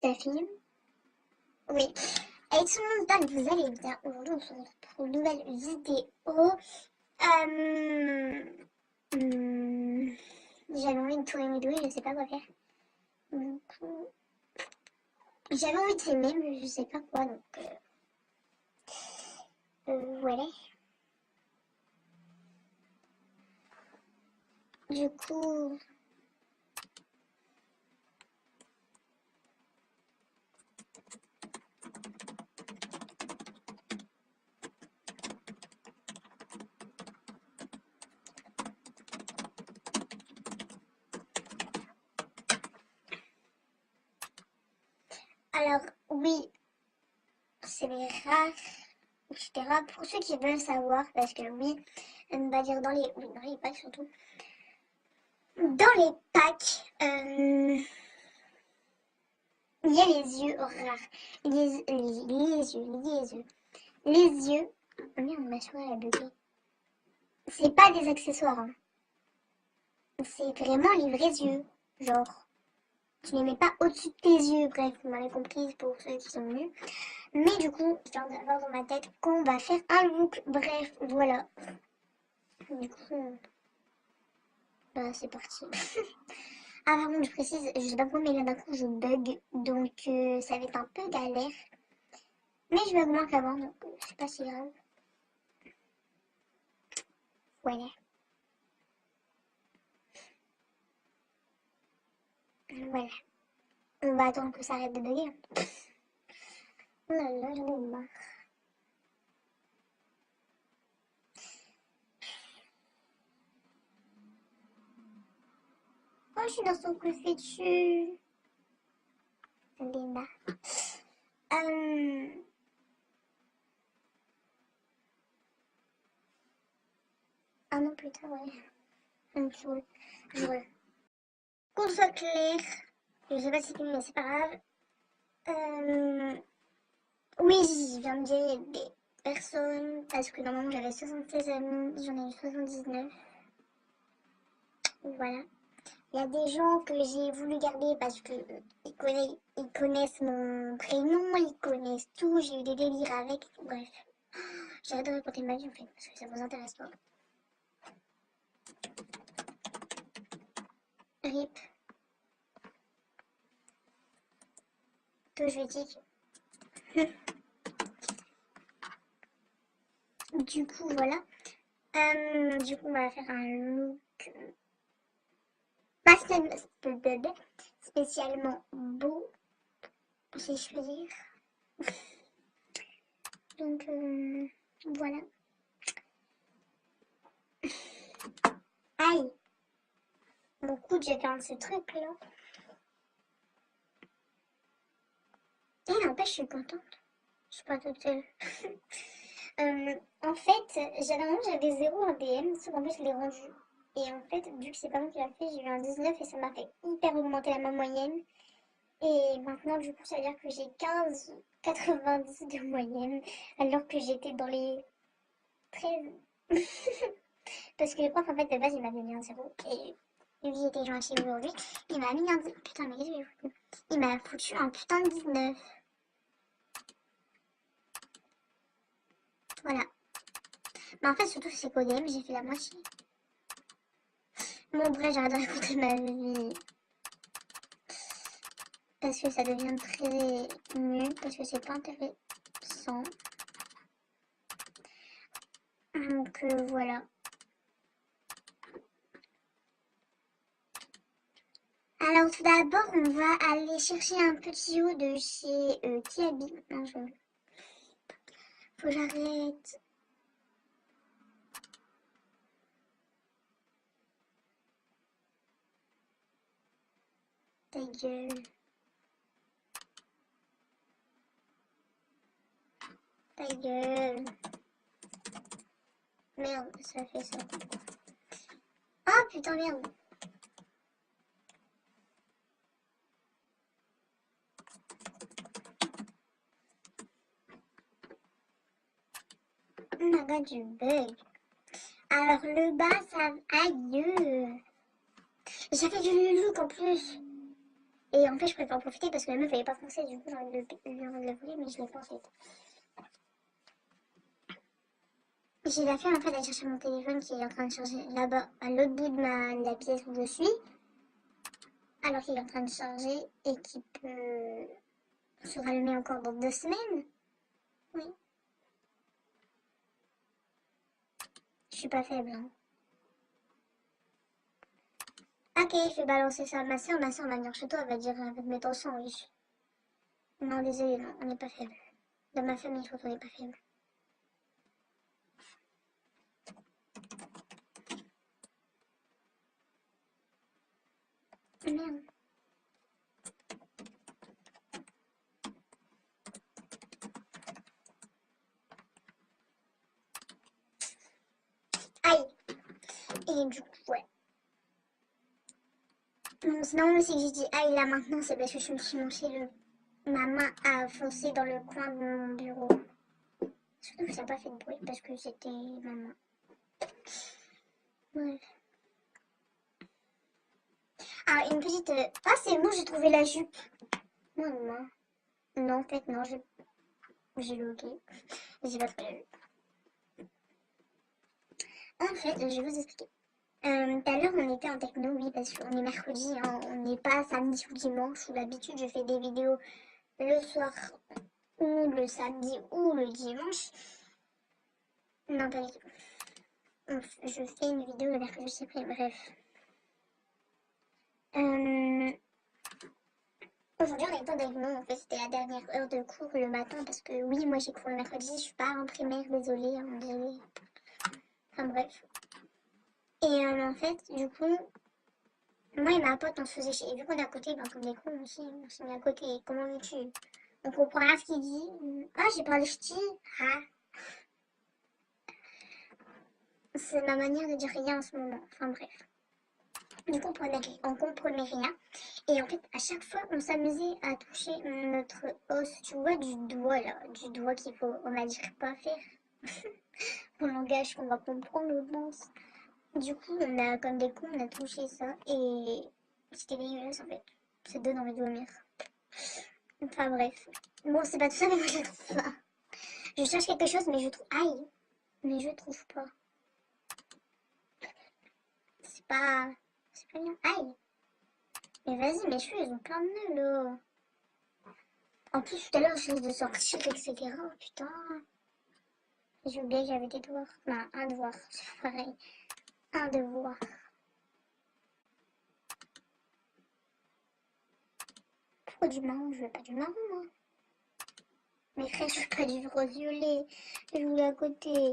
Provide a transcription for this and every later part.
Ça filme? Oui. Et tout le monde, j'espère que vous allez bien. Aujourd'hui, on se retrouve pour une nouvelle vidéo. Euh... hum, J'avais envie de tourner une vidéo et je sais pas quoi faire. Du coup, j'avais envie de filmer, mais je sais pas quoi, donc voilà. Du coup, alors oui, c'est les rares, etc. Pour ceux qui veulent savoir, parce que oui, on va dire dans les packs surtout. Dans les packs, il y a les yeux rares. Les yeux. Les yeux. Oh merde, ma souris a bugué. C'est pas des accessoires, hein. C'est vraiment les vrais yeux. Genre, tu les mets pas au-dessus de tes yeux. Bref, vous m'avez comprise pour ceux qui sont venus. Mais du coup, je viens d'avoir dans ma tête qu'on va faire un look. Bref, voilà. Du coup, bah c'est parti. Ah, par contre, je précise, je sais pas pourquoi, mais là d'un coup, je bug. Donc, ça va être un peu galère. Mais je bug moins qu'avant, donc c'est pas si grave. Voilà. Voilà. On va attendre que ça arrête de bugger. Oh là là, j'en ai marre. Oh, je suis dans son confetu. J'en ai marre. Ah non, putain, ouais. Ça me saoule. Voilà. Qu'on soit clair. Je sais pas si c'est mais c'est pas grave. Oui, je viens de dire des personnes. Parce que normalement j'avais 76 amis. J'en ai eu 79. Voilà. Il y a des gens que j'ai voulu garder parce que ils connaissent mon prénom, ils connaissent tout, j'ai eu des délires avec, bref. J'arrête de raconter ma vie en fait, parce que ça vous intéresse pas. RIP. Tout je vais dire. Du coup, voilà. Du coup, on va faire un look pas spécialement beau, si je peux dire. Donc, voilà. Aïe! Mon coude, j'ai fait un de ces trucs là. Et n'empêche, je suis contente. Je suis pas toute seule. En fait, j'avais 0 en DM, sauf qu'en fait, je l'ai rendu. Et en fait, vu que c'est pas moi qui l'a fait, j'ai eu un 19 et ça m'a fait hyper augmenter ma moyenne. Et maintenant, du coup, ça veut dire que j'ai 15,90 de moyenne, alors que j'étais dans les 13. Parce que le prof, en fait, de base, il m'avait mis un 0. Et vu qu'il était gentil aujourd'hui, il m'a mis un 10. Putain, mais qu'est-ce que j'ai foutu? Il m'a foutu un putain de 19. Voilà. Mais en fait, surtout, c'est qu'au DM, j'ai fait la moitié. Bon, bref, j'arrête de raconter ma vie. Parce que ça devient très nul. Parce que c'est pas intéressant. Donc, voilà. Alors, tout d'abord, on va aller chercher un petit haut de chez Kiabi. Non, faut que j'arrête. Ta gueule. Ta gueule. Merde, ça fait ça. Oh putain, merde. Oh my god, du bug. Alors, le bas, ça... Aïe. J'avais vu le look en plus. Et en fait, je préfère en profiter parce que la meuf, elle est pas française, du coup, j'ai envie de la voler, mais je l'ai pas en fait. J'ai la flemme en fait d'aller chercher mon téléphone qui est en train de charger là-bas, à l'autre bout de la pièce où je suis, alors qu'il est en train de charger et qui peut se rallumer encore dans 2 semaines. Oui, je suis pas faible. Hein. Ok, je vais balancer ça à ma soeur va venir chez toi, elle va dire, elle va te mettre au sang, oui. Non, désolé, non, on n'est pas faible. Dans ma famille, je crois qu'on n'est pas faible. Merde. Aïe. Et du coup, ouais. Non, c'est normal aussi que j'ai dit aïe là maintenant, c'est parce que je me suis mangé ma main a foncé dans le coin de mon bureau. Surtout que ça n'a pas fait de bruit parce que c'était ma main. Bref. Ah, une petite... Ah, c'est bon, j'ai trouvé la jupe. Non, non. Non, en fait, non, j'ai logué. J'ai pas trouvé la jupe. En fait, je vais vous expliquer. Tout à l'heure, on était en techno, oui, parce qu'on est mercredi, hein, on n'est pas samedi ou dimanche, où d'habitude je fais des vidéos le soir ou le samedi ou le dimanche. Non, pas du tout. Je fais une vidéo le mercredi, c'est après, bref. Aujourd'hui, on était en techno, en fait, c'était la dernière heure de cours le matin, parce que oui, moi j'ai cours le mercredi, je suis pas en primaire, désolée, hein, désolée. Enfin bref. Et en fait, du coup, moi et ma pote, on se faisait chier. Et vu qu'on est à côté, ben, comme des cons aussi, on s'est mis à côté. Comment veux-tu? On comprend rien à ce qu'il dit. Ah, j'ai parlé ch'ti. Ah. C'est ma manière de dire rien en ce moment. Enfin bref. Du coup, on comprenait rien. Et en fait, à chaque fois, on s'amusait à toucher notre os. Tu vois, du doigt là. Du doigt qu'il faut, on va dire, pas faire. Pour le langage qu'on va comprendre, je pense. Du coup, on a, comme des cons, on a touché ça. Et c'était dégueulasse en fait. Ça donne envie de vomir. Enfin bref. Bon, c'est pas tout ça, mais moi je la trouve pas. Je cherche quelque chose, mais je trouve. Aïe! Mais je trouve pas. C'est pas. C'est pas bien. Aïe! Mais vas-y, mes cheveux, ils ont plein de nœuds là. En plus, tout à l'heure, je risque de sortir, etc. Oh, putain. J'ai oublié que j'avais des devoirs. Non, un devoir. C'est pareil. Un devoir. Pourquoi du marron? Je veux pas du marron, moi. Mais frère, je veux pas du rose violet. Je voulais à côté.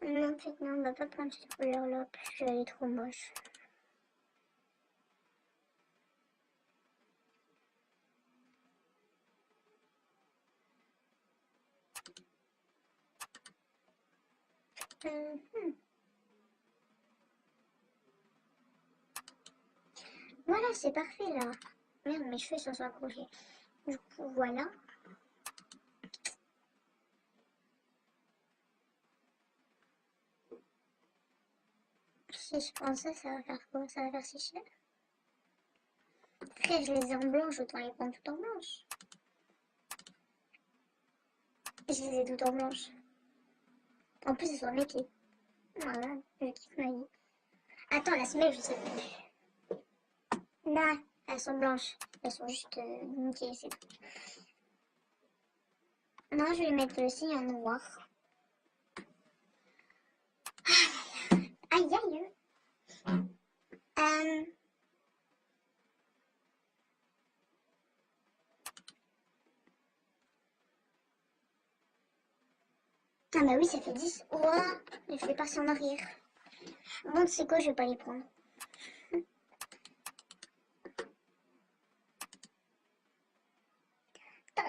Non, en fait, non, on va pas prendre cette couleur-là parce qu'elle est trop moche. Voilà, c'est parfait là. Merde, mes cheveux sont accrochés. Du coup, voilà. Si je prends ça, ça va faire quoi? Ça va faire si cher. Frère, je les ai en blanche, autant les prendre tout en blanche. Je les ai toutes en blanche. En plus, elles sont mes pieds. Voilà, je kiffe ma vie. Attends, la semelle, je sais plus. Là, elles sont blanches. Elles sont juste nickel, c'est tout. Non, je vais mettre le signe en noir. Aïe, aïe. Euh... Ah bah oui, ça fait 10. Ouah, je vais passer en arrière. Bon, tu sais quoi, je vais pas les prendre.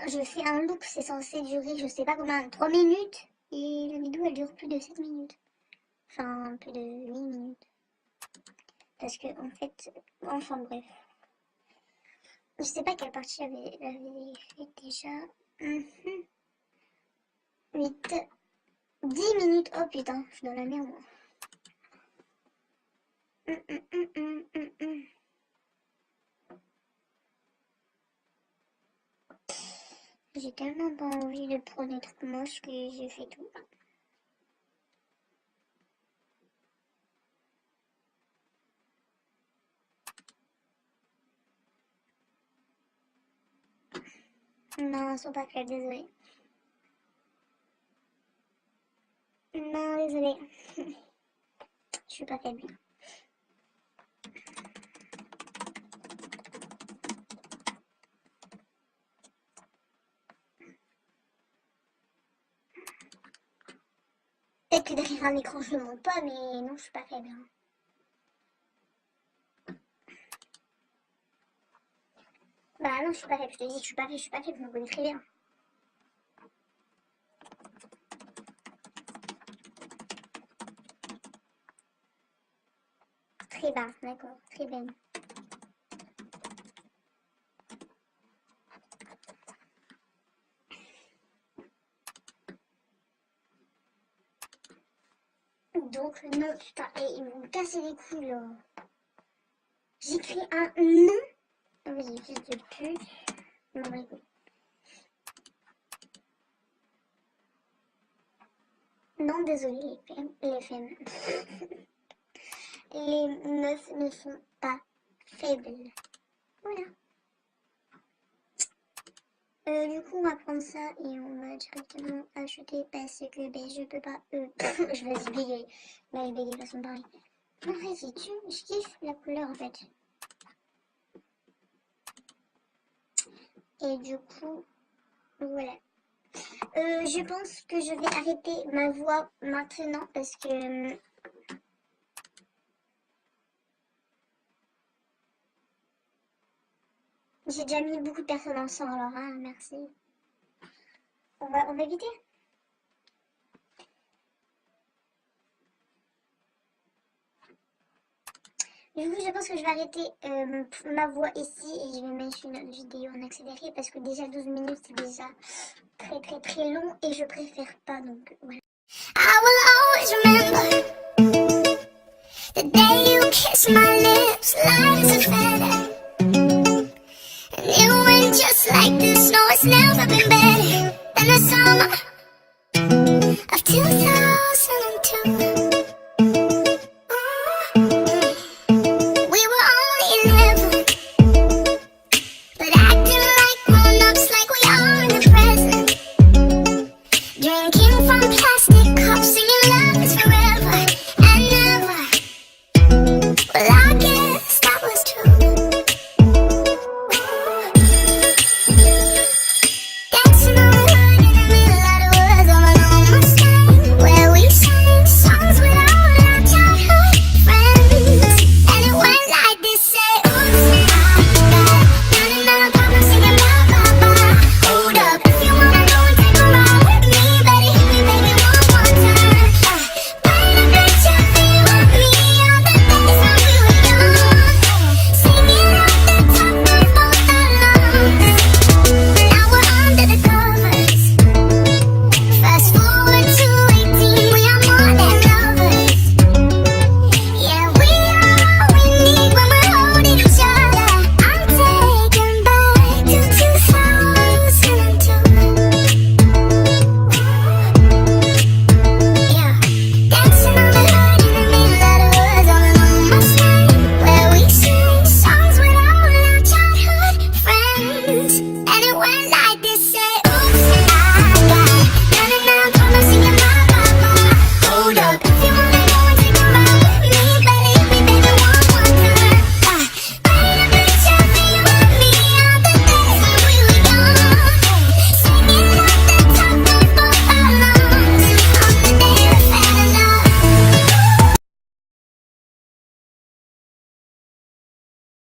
Je fais un look, c'est censé durer, je sais pas combien, 3 minutes. Et la vidéo, elle dure plus de 7 minutes. Enfin, plus de 8 minutes. Parce que, en fait, enfin bref. Je sais pas quelle partie j'avais fait déjà. 8, 10 minutes. Oh putain, je suis dans la merde. J'ai tellement pas envie de prendre des trucs moches que j'ai fait tout. Non, elles sont pas faibles, désolé. Non, désolé. Je suis pas faible. Peut-être que derrière un écran je ne monte pas, mais non, je suis pas faible. Bah non, je suis pas faible, je te dis que je suis pas faible, je me connais très bien. Très bas, d'accord, très bien. Donc non, putain, et ils vont me casser les couilles là. J'écris un nom. Vas-y, fils de pute. Non, bah écoute. Non, désolé, les femmes. Les meufs ne sont pas faibles. Voilà. Du coup, on va prendre ça et on va directement acheter parce que ben, je peux pas. Je vais se bégayer. Bah, je bégaye de façon pareille. En fait, je kiffe la couleur en fait. Et du coup, voilà. Je pense que je vais arrêter ma voix maintenant parce que j'ai déjà mis beaucoup de personnes en sang, alors hein, merci. On va éviter. Du coup, je pense que je vais arrêter ma voix ici et je vais mettre une autre vidéo en accéléré parce que déjà 12 minutes c'est déjà très très très long et je préfère pas donc voilà. I will always remember the day you kissed my lips light as a feather.